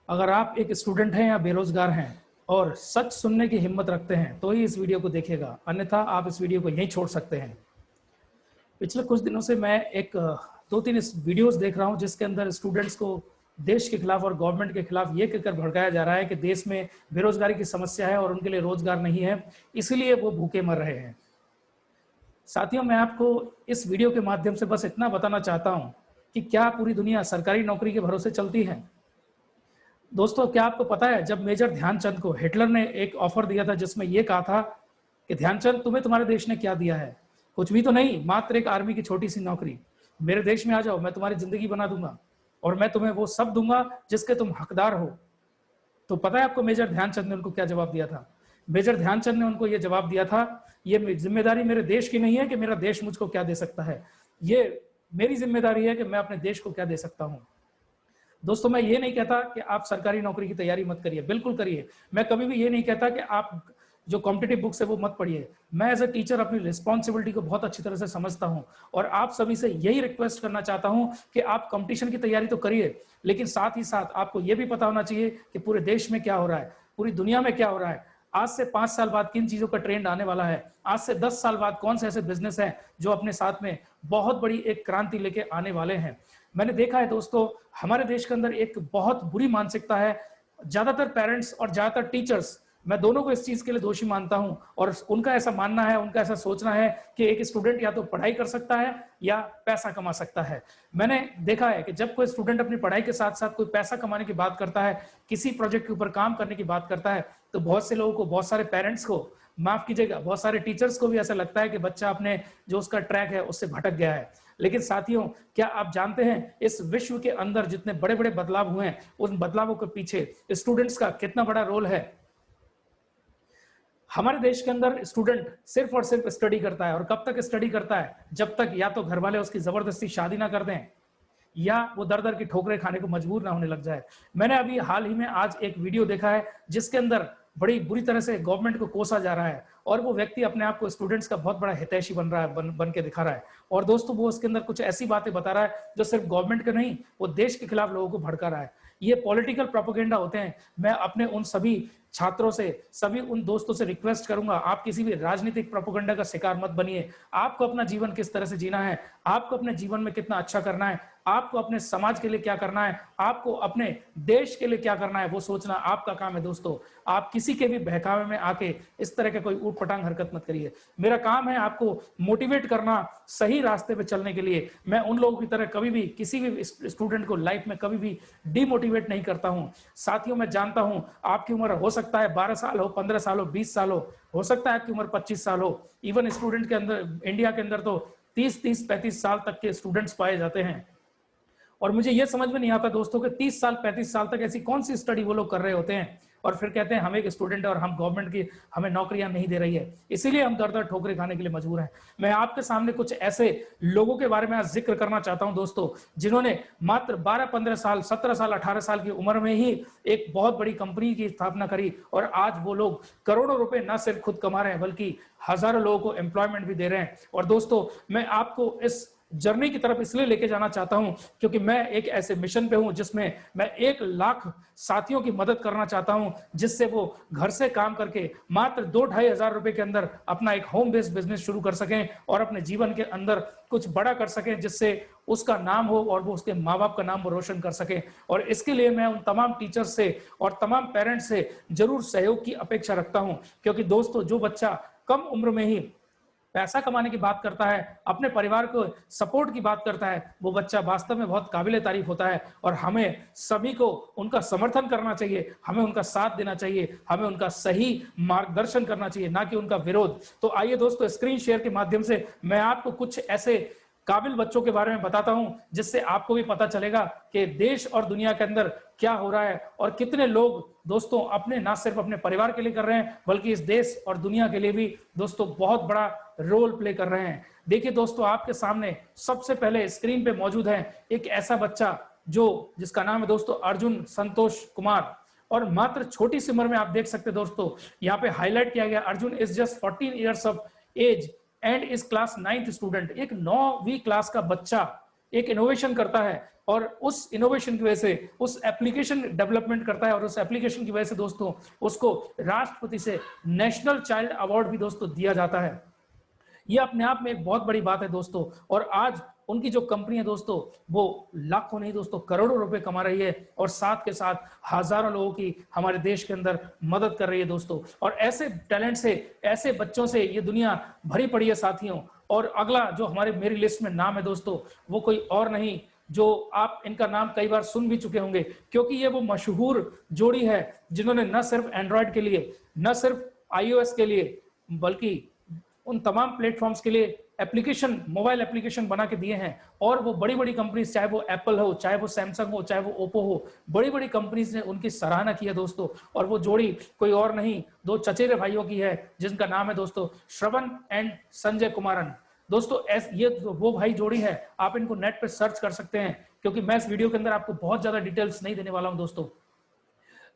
अगर आप एक स्टूडेंट हैं या बेरोजगार हैं और सच सुनने की हिम्मत रखते हैं तो ही इस वीडियो को देखेगा, अन्यथा आप इस वीडियो को यहीं छोड़ सकते हैं। पिछले कुछ दिनों से मैं एक दो तीन इस वीडियोस देख रहा हूं जिसके अंदर स्टूडेंट्स को देश के खिलाफ और गवर्नमेंट के खिलाफ ये कहकर भड़काया जा रहा है कि देश में बेरोजगारी की समस्या है और उनके लिए रोजगार नहीं है, इसलिए वो भूखे मर रहे हैं। साथियों, मैं आपको इस वीडियो के माध्यम से बस इतना बताना चाहता हूं कि क्या पूरी दुनिया सरकारी नौकरी के भरोसे चलती है। दोस्तों, क्या आपको पता है जब मेजर ध्यानचंद को हिटलर ने एक ऑफर दिया था जिसमें यह कहा था कि ध्यानचंद, तुम्हें तुम्हारे देश ने क्या दिया है? कुछ भी तो नहीं, मात्र एक आर्मी की छोटी सी नौकरी। मेरे देश में आ जाओ, मैं तुम्हारी जिंदगी बना दूंगा और मैं तुम्हें वो सब दूंगा जिसके तुम हकदार हो। तो पता है आपको मेजर ध्यानचंद ने उनको क्या जवाब दिया था? मेजर ध्यानचंद ने उनको यह जवाब दिया था, ये जिम्मेदारी मेरे देश की नहीं है कि मेरा देश मुझको क्या दे सकता है, ये मेरी जिम्मेदारी है कि मैं अपने देश को क्या दे सकता हूं। दोस्तों, मैं ये नहीं कहता कि आप सरकारी नौकरी की तैयारी मत करिए, बिल्कुल करिए। मैं कभी भी ये नहीं कहता कि आप जो कॉम्पिटिटिव बुक्स है वो मत पढ़िए। मैं एज अ टीचर अपनी रिस्पॉन्सिबिलिटी को बहुत अच्छी तरह से समझता हूं और आप सभी से यही रिक्वेस्ट करना चाहता हूं कि आप कंपटीशन की तैयारी तो करिए, लेकिन साथ ही साथ आपको ये भी पता होना चाहिए कि पूरे देश में क्या हो रहा है, पूरी दुनिया में क्या हो रहा है। आज से 5 साल बाद किन चीजों का ट्रेंड आने वाला है, आज से 10 साल बाद कौन से ऐसे बिजनेस हैं जो अपने साथ में बहुत बड़ी एक क्रांति लेके आने वाले हैं। मैंने देखा है दोस्तों, हमारे देश के अंदर एक बहुत बुरी मानसिकता है। ज्यादातर पेरेंट्स और ज्यादातर टीचर्स, मैं दोनों को इस चीज के लिए दोषी मानता हूं, और उनका ऐसा मानना है, उनका ऐसा सोचना है कि एक स्टूडेंट या तो पढ़ाई कर सकता है या पैसा कमा सकता है। मैंने देखा है कि जब कोई स्टूडेंट अपनी पढ़ाई के साथ साथ कोई पैसा कमाने की बात करता है, किसी प्रोजेक्ट के ऊपर काम करने की बात करता है, तो बहुत से लोगों को, बहुत सारे पेरेंट्स को, माफ कीजिएगा, बहुत सारे टीचर्स को भी ऐसा लगता है कि बच्चा अपने जो उसका ट्रैक है उससे भटक गया है। लेकिन साथियों, क्या आप जानते हैं इस विश्व के अंदर जितने बड़े बड़े बदलाव हुए हैं, उन बदलावों के पीछे स्टूडेंट्स का कितना बड़ा रोल है? हमारे देश के अंदर स्टूडेंट सिर्फ और सिर्फ स्टडी करता है, और कब तक स्टडी करता है? जब तक या तो घर वाले उसकी जबरदस्ती शादी ना कर दें या वो दर दर की ठोकरें खाने को मजबूर ना होने लग जाए। मैंने अभी हाल ही में आज एक वीडियो देखा है जिसके अंदर बड़ी बुरी तरह से गवर्नमेंट को कोसा जा रहा है, और वो व्यक्ति अपने आप को स्टूडेंट्स का बहुत बड़ा हितैषी बन रहा है, बन के दिखा रहा है। और दोस्तों, वो उसके अंदर कुछ ऐसी बातें बता रहा है जो सिर्फ गवर्नमेंट के नहीं, वो देश के खिलाफ लोगों को भड़का रहा है। ये पॉलिटिकल प्रोपेगेंडा होते हैं। मैं अपने उन सभी छात्रों से, सभी उन दोस्तों से रिक्वेस्ट करूंगा, आप किसी भी राजनीतिक प्रोपेगेंडा का शिकार मत बनिए। आपको अपना जीवन किस तरह से जीना है, आपको अपने जीवन में कितना अच्छा करना है, आपको अपने समाज के लिए क्या करना है, आपको अपने देश के लिए क्या करना है, वो सोचना आपका काम है। दोस्तों, आप किसी के भी बहकावे में आके इस तरह का कोई ऊट पटांग हरकत मत करिए। मेरा काम है आपको मोटिवेट करना सही रास्ते पे चलने के लिए। मैं उन लोगों की तरह कभी भी किसी भी स्टूडेंट को लाइफ में कभी भी डिमोटिवेट नहीं करता हूं। साथियों, मैं जानता हूं आपकी उम्र हो सकता है 12 साल हो, 15 साल हो, 20 साल हो सकता है आपकी उम्र 25 साल हो। इवन स्टूडेंट के अंदर, इंडिया के अंदर तो 30-35 साल तक के स्टूडेंट्स पाए जाते हैं। और मुझे यह समझ में नहीं आता दोस्तों कि 30 साल 35 साल तक ऐसी कौन सी स्टडी वो लोग कर रहे होते हैं, और फिर कहते हैं हम एक स्टूडेंट है और हम गवर्नमेंट की हमें नौकरियां नहीं दे रही है, इसीलिए हम दर दर ठोकरे खाने के लिए मजबूर हैं। मैं आपके सामने कुछ ऐसे लोगों के बारे में आज जिक्र करना चाहता हूं दोस्तों, जिन्होंने मात्र 12-15 साल, 17 साल, 18 साल की उम्र में ही एक बहुत बड़ी कंपनी की स्थापना करी, और आज वो लोग करोड़ों रुपए न सिर्फ खुद कमा रहे हैं बल्कि हजारों लोगों को एम्प्लॉयमेंट भी दे रहे हैं। और दोस्तों, मैं आपको इस जर्नी की तरफ इसलिए लेके जाना चाहता हूं क्योंकि मैं एक ऐसे मिशन पे हूं जिसमें मैं 1 लाख साथियों की मदद करना चाहता हूं, जिससे वो घर से काम करके मात्र 2-2.5 हजार रुपए के अंदर अपना एक होम बेस्ड बिजनेस शुरू कर सकें और अपने जीवन के अंदर कुछ बड़ा कर सकें, जिससे उसका नाम हो और वो उसके माँ बाप का नाम वो रोशन कर सके। और इसके लिए मैं उन तमाम टीचर्स से और तमाम पेरेंट्स से जरूर सहयोग की अपेक्षा रखता हूं, क्योंकि दोस्तों, जो बच्चा कम उम्र में ही पैसा कमाने की बात करता है, अपने परिवार को सपोर्ट की बात करता है, वो बच्चा वास्तव में बहुत काबिले तारीफ होता है। और हमें सभी को उनका समर्थन करना चाहिए, हमें उनका साथ देना चाहिए, हमें उनका सही मार्गदर्शन करना चाहिए, ना कि उनका विरोध। तो आइए दोस्तों, स्क्रीन शेयर के माध्यम से मैं आपको कुछ ऐसे काबिल बच्चों के बारे में बताता हूं जिससे आपको भी पता चलेगा कि देश और दुनिया के अंदर क्या हो रहा है, और कितने लोग दोस्तों अपने, ना सिर्फ अपने परिवार के लिए कर रहे हैं बल्कि इस देश और दुनिया के लिए भी दोस्तों बहुत बड़ा रोल प्ले कर रहे हैं। देखिए दोस्तों, आपके सामने सबसे पहले स्क्रीन पे मौजूद है एक ऐसा बच्चा जिसका नाम है दोस्तों अर्जुन संतोष कुमार, और मात्र छोटी सी उम्र में आप देख सकते हैं दोस्तों, यहाँ पे हाईलाइट किया गया Arjun is just 14 years of age and is class 9th student. एक 9वीं क्लास का बच्चा एक इनोवेशन करता है और उस इनोवेशन की वजह से उस एप्लीकेशन डेवलपमेंट करता है और उस एप्लीकेशन की वजह से दोस्तों उसको राष्ट्रपति से नेशनल चाइल्ड अवार्ड भी दोस्तों दिया जाता है। ये अपने आप में एक बहुत बड़ी बात है दोस्तों। और आज उनकी जो कंपनी है दोस्तों वो लाखों नहीं दोस्तों करोड़ों रुपए कमा रही है और साथ के साथ हजारों लोगों की हमारे देश के अंदर मदद कर रही है दोस्तों। और ऐसे टैलेंट से, ऐसे बच्चों से ये दुनिया भरी पड़ी है साथियों। और अगला जो हमारे मेरी लिस्ट में नाम है दोस्तों वो कोई और नहीं, जो आप इनका नाम कई बार सुन भी चुके होंगे, क्योंकि ये वो मशहूर जोड़ी है जिन्होंने न सिर्फ एंड्रॉयड के लिए, न सिर्फ iOS के लिए, बल्कि उन तमाम प्लेटफॉर्म्स के लिए एप्लीकेशन, मोबाइल एप्लीकेशन बना के दिए हैं। और वो बड़ी बड़ी कंपनीज, चाहे वो एप्पल हो, चाहे वो सैमसंग हो, चाहे वो ओप्पो हो, बड़ी बड़ी कंपनीज ने उनकी सराहना की है दोस्तों। और वो जोड़ी कोई और नहीं, दो चचेरे भाइयों की है जिनका नाम है दोस्तों श्रवण एंड संजय कुमारन। दोस्तों ये वो भाई जोड़ी है, आप इनको नेट पे सर्च कर सकते हैं, क्योंकि मैं इस वीडियो के अंदर आपको बहुत ज्यादा डिटेल्स नहीं देने वाला हूं दोस्तों।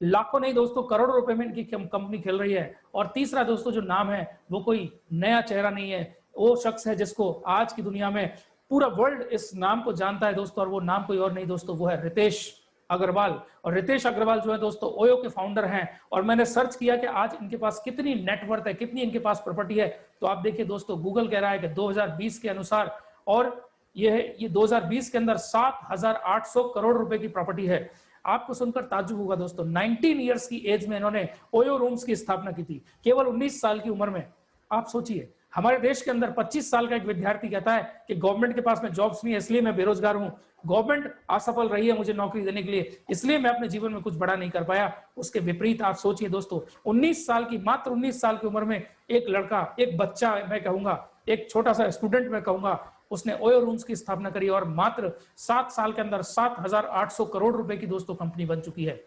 लाखों नहीं दोस्तों करोड़ों रुपए में इनकी कंपनी खेल रही है। और तीसरा दोस्तों जो नाम है वो कोई नया चेहरा नहीं है, वो शख्स है जिसको आज की दुनिया में पूरा वर्ल्ड इस नाम को जानता है दोस्तों। और वो नाम कोई और नहीं दोस्तों, वो है रितेश अग्रवाल। और रितेश अग्रवाल जो है दोस्तों ओयो के फाउंडर हैं। और मैंने सर्च किया कि आज इनके पास कितनी नेटवर्थ है, कितनी इनके पास प्रॉपर्टी है, तो आप देखिए दोस्तों गूगल कह रहा है कि 2020 के अनुसार, और ये 2020 के अंदर 7,800 करोड़ रुपए की प्रॉपर्टी है। आपको सुनकर ताज्जुब होगा दोस्तों, 19 इयर्स की एज में इन्होंने ओयो रूम्स की स्थापना की थी, केवल 19 साल की उम्र में। आप सोचिए, हमारे देश के अंदर 25 साल का एक विद्यार्थी कहता है कि गवर्नमेंट के पास में जॉब्स नहीं है, इसलिए मैं बेरोजगार हूं, गवर्नमेंट असफल रही है मुझे नौकरी देने के लिए, इसलिए मैं अपने जीवन में कुछ बड़ा नहीं कर पाया। उसके विपरीत आप सोचिए दोस्तों, 19 साल की, मात्र 19 साल की उम्र में एक लड़का, एक बच्चा मैं कहूंगा, एक छोटा सा स्टूडेंट मैं कहूंगा, उसने ओयो रूम्स की स्थापना करी और मात्र 7 साल के अंदर 7,800 करोड़ रुपए की दोस्तों कंपनी बन चुकी है।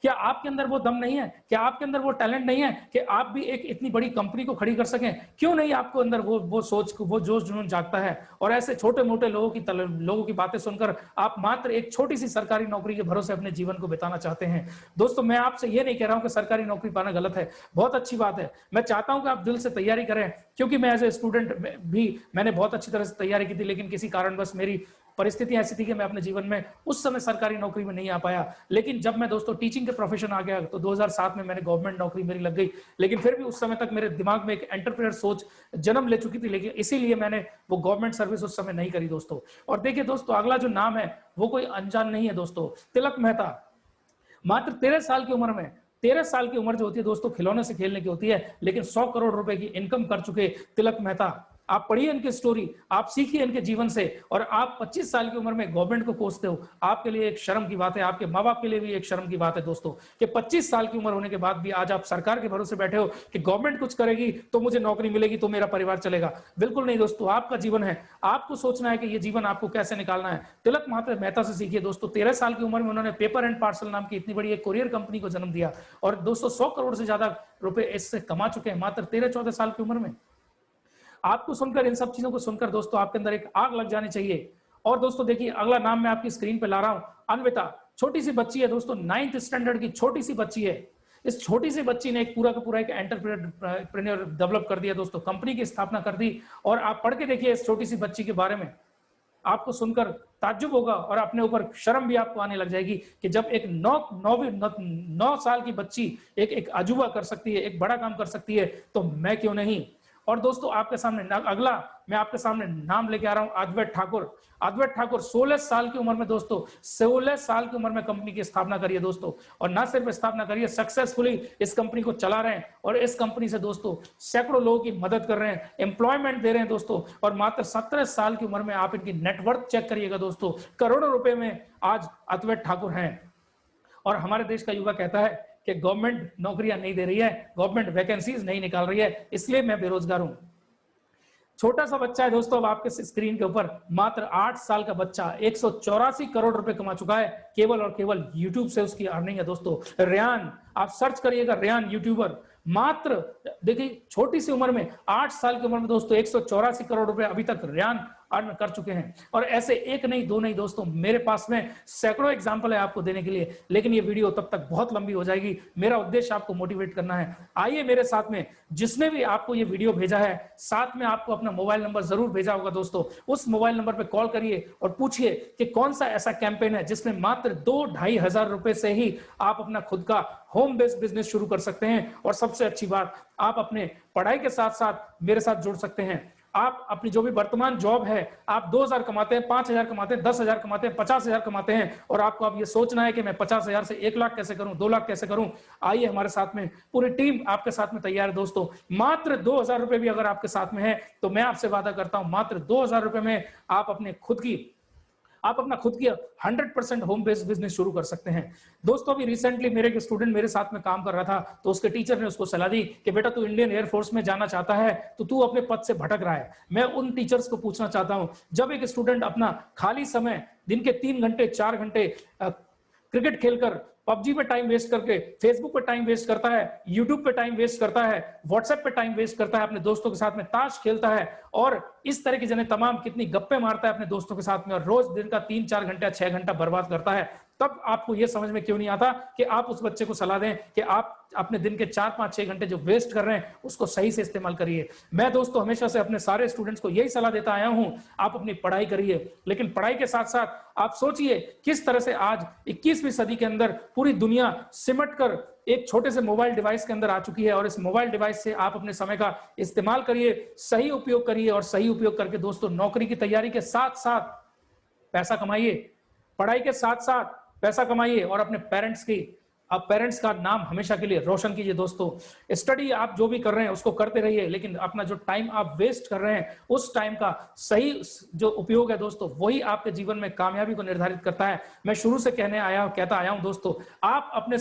क्या आपके अंदर वो दम नहीं है? क्या आपके अंदर वो टैलेंट नहीं है कि आप भी एक इतनी बड़ी कंपनी को खड़ी कर सकें? क्यों नहीं आपको अंदर वो सोच, वो जोश जुनून जागता है? और ऐसे छोटे मोटे लोगों की बातें सुनकर आप मात्र एक छोटी सी सरकारी नौकरी के भरोसे अपने जीवन को बिताना चाहते हैं। दोस्तों मैं आपसे ये नहीं कह रहा हूं कि सरकारी नौकरी पाना गलत है, बहुत अच्छी बात है। मैं चाहता हूं कि आप दिल से तैयारी करें, क्योंकि मैं एज ए स्टूडेंट भी मैंने बहुत अच्छी तरह से तैयारी की थी, लेकिन किसी कारणवश मेरी परिस्थिति ऐसी थी कि मैं अपने जीवन में उस समय सरकारी नौकरी में नहीं आ पाया। लेकिन जब मैं दोस्तों टीचिंग के प्रोफेशन आ गया तो 2007 में मैंने गवर्नमेंट नौकरी मेरी लग गई। लेकिन फिर भी उस समय तक मेरे दिमाग में एक एंटरप्रेन्योर सोच जन्म ले चुकी थी, लेकिन इसीलिए मैंने वो गवर्नमेंट सर्विस उस समय नहीं करी दोस्तों। और देखिए दोस्तों अगला जो नाम है वो कोई अनजान नहीं है दोस्तों, तिलक मेहता। मात्र 13 साल की उम्र में, 13 साल की उम्र जो होती है दोस्तों खिलौने से खेलने की होती है, लेकिन 100 करोड़ रुपए की इनकम कर चुके तिलक मेहता। आप पढ़िए इनकी स्टोरी, आप सीखिए इनके जीवन से। और आप 25 साल की उम्र में गवर्नमेंट को कोसते हो, आपके लिए एक शर्म की बात है, आपके माँ बाप के लिए भी एक शर्म की बात है दोस्तों, कि 25 साल की उम्र होने के बाद भी आज आप सरकार के भरोसे बैठे हो कि गवर्नमेंट कुछ करेगी तो मुझे नौकरी मिलेगी तो मेरा परिवार चलेगा। बिल्कुल नहीं दोस्तों, आपका जीवन है, आपको सोचना है कि ये जीवन आपको कैसे निकालना है। तिलक मेहता से सीखिए दोस्तों। 13 साल की उम्र में उन्होंने पेपर एंड पार्सल नाम की इतनी बड़ी एक कोरियर कंपनी को जन्म दिया और दोस्तों 100 करोड़ से ज्यादा रुपए इससे कमा चुके हैं मात्र 13-14 साल की उम्र में। आपको सुनकर, इन सब चीजों को सुनकर दोस्तों आपके अंदर एक आग लग जानी चाहिए। और दोस्तों देखिए अगला नाम मैं आपकी स्क्रीन पे ला रहा हूं, अन्विता। छोटी सी बच्ची है दोस्तों, 9th स्टैंडर्ड की छोटी सी बच्ची है। इस छोटी सी बच्ची ने एक पूरा का पूरा एक एंटरप्रेन्योर डेवलप कर दिया दोस्तों, कंपनी की स्थापना कर दी। और आप पढ़ के देखिए इस छोटी सी बच्ची के बारे में, आपको सुनकर ताज्जुब होगा और अपने ऊपर शर्म भी आपको आने लग जाएगी कि जब एक 9 साल की बच्ची एक अजूबा कर सकती है, एक बड़ा काम कर सकती है, तो मैं क्यों नहीं। और दोस्तों आपके सामने अगला मैं आपके सामने नाम लेके आ रहा हूं, अद्वैत ठाकुर। अद्वैत ठाकुर 16 साल की उम्र में दोस्तों, 16 साल की उम्र में कंपनी की स्थापना करी है दोस्तों। और ना सिर्फ स्थापना करी है, सक्सेसफुली इस कंपनी को चला रहे हैं और इस कंपनी से दोस्तों सैकड़ों लोगों की मदद कर रहे हैं, एम्प्लॉयमेंट दे रहे हैं दोस्तों। और मात्र 17 साल की उम्र में आप इनकी नेटवर्थ चेक करिएगा दोस्तों, करोड़ों रुपए में आज अद्वैत ठाकुर हैं। और हमारे देश का युवा कहता है कि गवर्नमेंट नौकरियां नहीं दे रही है, गवर्नमेंट वैकेंसीज नहीं निकाल रही है, इसलिए मैं बेरोजगार हूं। छोटा सा बच्चा है दोस्तों, अब आपके स्क्रीन के ऊपर मात्र 8 साल का बच्चा 184 करोड़ रुपए कमा चुका है, केवल और केवल यूट्यूब से उसकी अर्निंग है दोस्तों। रेयान, आप सर्च करिएगा रेयान यूट्यूबर, मात्र देखिए छोटी सी उम्र में 8 साल की उम्र में दोस्तों 184 करोड़ रुपए अभी तक रेयान अर्न कर चुके हैं। और ऐसे एक नहीं दो नहीं दोस्तों, मेरे पास में सैकड़ों एग्जाम्पल है आपको देने के लिए, लेकिन ये वीडियो तब तक बहुत लंबी हो जाएगी। मेरा उद्देश्य आपको मोटिवेट करना है। आइए मेरे साथ में, जिसने भी आपको ये वीडियो भेजा है, साथ में आपको अपना मोबाइल नंबर जरूर भेजा होगा दोस्तों। उस मोबाइल नंबर पे कॉल करिए और पूछिए कि कौन सा ऐसा कैंपेन है जिसमें मात्र 2-2.5 हजार रुपए से ही आप अपना खुद का होम बेस्ड बिजनेस शुरू कर सकते हैं। और सबसे अच्छी बात, आप अपने पढ़ाई के साथ साथ मेरे साथ जुड़ सकते हैं। आप अपनी जो भी वर्तमान जॉब है, आप 2,000 कमाते हैं, 5,000 कमाते हैं, 10,000 कमाते हैं, 50,000 कमाते हैं, और आपको अब ये सोचना है कि मैं 50,000 से 1 लाख कैसे करूं, 2 लाख कैसे करूं। आइए हमारे साथ में, पूरी टीम आपके साथ में तैयार है दोस्तों। मात्र 2,000 रुपए भी अगर आपके साथ में है तो मैं आपसे वादा करता हूं, मात्र 2,000 रुपए में आप अपना खुद की 100% होम बेस्ड बिजनेस शुरू कर सकते हैं दोस्तों। अभी रिसेंटली मेरे एक स्टूडेंट मेरे साथ में काम कर रहा था, तो उसके टीचर ने उसको सलाह दी कि बेटा तू इंडियन एयरफोर्स में जाना चाहता है, तो तू अपने पद से भटक रहा है। मैं उन टीचर्स को पूछना चाहता हूं, जब एक स्टूडेंट अपना खाली समय दिन के 3 घंटे 4 घंटे क्रिकेट खेलकर, पबजी पे टाइम वेस्ट करके, फेसबुक पे टाइम वेस्ट करता है, यूट्यूब पे टाइम वेस्ट करता है, व्हाट्सएप पे टाइम वेस्ट करता है, अपने दोस्तों के साथ में ताश खेलता है, और इस तरह की जने तमाम कितनी गप्पे मारता है अपने दोस्तों के साथ में, और रोज दिन का 3-4 घंटा 6 घंटा बर्बाद करता है, तब आपको यह समझ में क्यों नहीं आता कि आप उस बच्चे को सलाह दें कि आप अपने दिन के 4-5-6 घंटे जो वेस्ट कर रहे हैं उसको सही से इस्तेमाल करिए। मैं दोस्तों हमेशा से अपने सारे स्टूडेंट्स को यही सलाह देता आया हूं, आप अपनी पढ़ाई करिए, लेकिन पढ़ाई के साथ साथ आप सोचिए किस तरह से आज 21वीं सदी के अंदर पूरी दुनिया सिमट कर एक छोटे से मोबाइल डिवाइस के अंदर आ चुकी है, और इस मोबाइल डिवाइस से आप अपने समय का इस्तेमाल करिए, सही उपयोग करिए, और सही उपयोग करके दोस्तों नौकरी की तैयारी के साथ साथ पैसा कमाइए, पढ़ाई के साथ साथ पैसा कमाइए, और अपने पेरेंट्स का नाम हमेशा के लिए रोशन कीजिए दोस्तों। स्टडी आप जो भी कर रहे हैं उसको करते रहिए, लेकिन अपना जो टाइम आप वेस्ट कर रहे हैं उस टाइम का सही जो उपयोग है दोस्तों, वही आपके जीवन में कामयाबी को निर्धारित करता है। मैं शुरू से कहता आया हूं दोस्तों, आप अपने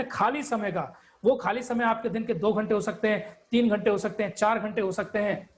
खाली समय का, वो खाली समय आपके दिन के 2 घंटे हो सकते हैं, 3 घंटे हो सकते हैं, 4 घंटे हो सकते हैं,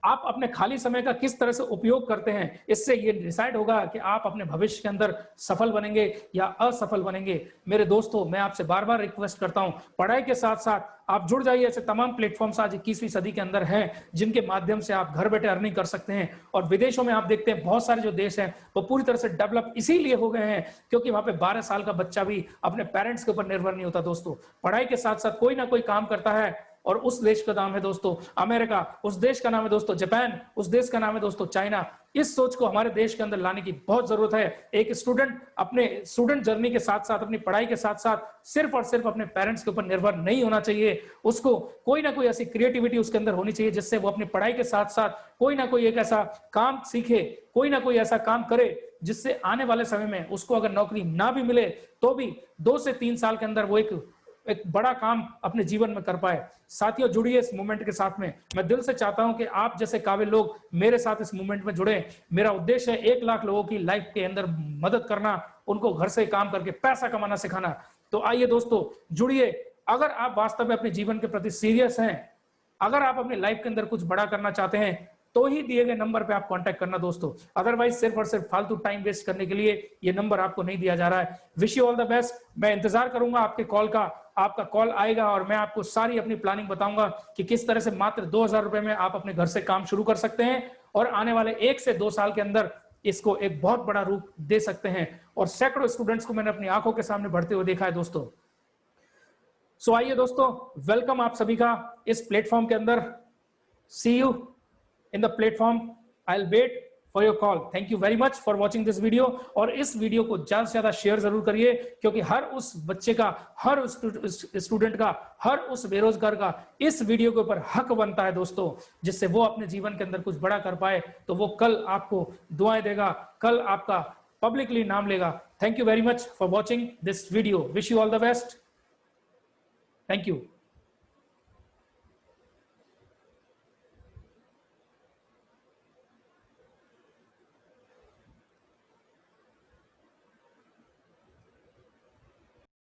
आप अपने खाली समय का किस तरह से उपयोग करते हैं, इससे ये डिसाइड होगा कि आप अपने भविष्य के अंदर सफल बनेंगे या असफल बनेंगे। मेरे दोस्तों, मैं आपसे बार बार रिक्वेस्ट करता हूं, पढ़ाई के साथ साथ आप जुड़ जाइए। ऐसे तमाम प्लेटफॉर्म्स आज 21वीं सदी के अंदर हैं, जिनके माध्यम से आप घर बैठे अर्निंग कर सकते हैं। और विदेशों में आप देखते हैं बहुत सारे जो देश हैं वो पूरी तरह से डेवलप इसीलिए हो गए हैं क्योंकि वहां पे 12 साल का बच्चा भी अपने पेरेंट्स के ऊपर निर्भर नहीं होता दोस्तों। पढ़ाई के साथ साथ कोई ना कोई काम करता है, और उस देश का नाम है दोस्तों अमेरिका, उस देश का नाम है दोस्तों जापान, उस देश का नाम है दोस्तों चाइना। इस सोच को हमारे देश के अंदर लाने की बहुत जरूरत है। एक स्टूडेंट अपने स्टूडेंट जर्नी के साथ साथ, अपनी पढ़ाई के साथ साथ सिर्फ और सिर्फ अपने पेरेंट्स के ऊपर निर्भर नहीं होना चाहिए। उसको कोई ना कोई ऐसी क्रिएटिविटी उसके अंदर होनी चाहिए जिससे वो अपनी पढ़ाई के साथ साथ कोई ना कोई एक ऐसा काम सीखे, कोई ना कोई ऐसा काम करे जिससे आने वाले समय में उसको अगर नौकरी ना भी मिले तो भी 2 से 3 साल के अंदर वो एक बड़ा काम अपने जीवन में कर पाए। साथियों, जुड़िए इस मूवमेंट के साथ में। मैं दिल से चाहता हूं कि आप जैसे काबिल लोग मेरे साथ इस मूवमेंट में जुड़े। मेरा उद्देश्य है 1 लाख लोगों की लाइफ के अंदर मदद करना, उनको घर से काम करके पैसा कमाना सिखाना। तो आइए दोस्तों, जुड़िए। अगर आप वास्तव में अपने जीवन के प्रति सीरियस हैं, अगर आप अपनी लाइफ के अंदर कुछ बड़ा करना चाहते हैं, तो ही दिए गए नंबर पे आप कांटेक्ट करना दोस्तों। अदरवाइज सिर्फ और सिर्फ फालतू टाइम वेस्ट करने के लिए ये नंबर आपको नहीं दिया जा रहा है। Wish you all the best. मैं इंतजार करूंगा आपके कॉल का। आपका कॉल आएगा और मैं आपको सारी अपनी प्लानिंग बताऊंगा कि किस तरह से मात्र 2,000 रुपए में आप अपने घर से काम शुरू कर सकते हैं, और आने वाले 1 से 2 साल के अंदर इसको एक बहुत बड़ा रूप दे सकते हैं। और सैकड़ों स्टूडेंट्स को मैंने अपनी आंखों के सामने बढ़ते हुए देखा है दोस्तों। सो आइए दोस्तों, वेलकम आप सभी का इस प्लेटफॉर्म के अंदर। सी you in the platform. I'll wait for your call. Thank you very much for watching this video. और इस वीडियो को ज्यादा से ज्यादा शेयर जरूर करिए, क्योंकि हर उस बच्चे का, हर उस स्टूडेंट का, हर उस बेरोजगार का इस वीडियो के ऊपर हक बनता है दोस्तों, जिससे वो अपने जीवन के अंदर कुछ बड़ा कर पाए, तो वो कल आपको दुआएं देगा, कल आपका पब्लिकली नाम लेगा। Thank you very much for watching this video. Wish you all the best. Thank you.